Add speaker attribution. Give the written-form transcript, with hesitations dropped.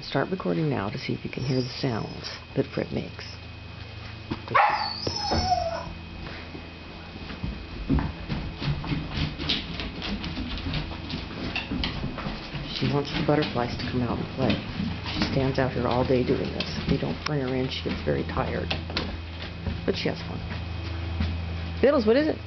Speaker 1: Start recording now to see if you can hear the sounds that Frit makes. She wants the butterflies to come out and play. She stands out here all day doing this. If you don't bring her in, she gets very tired. But she has fun. Vittles, what is it?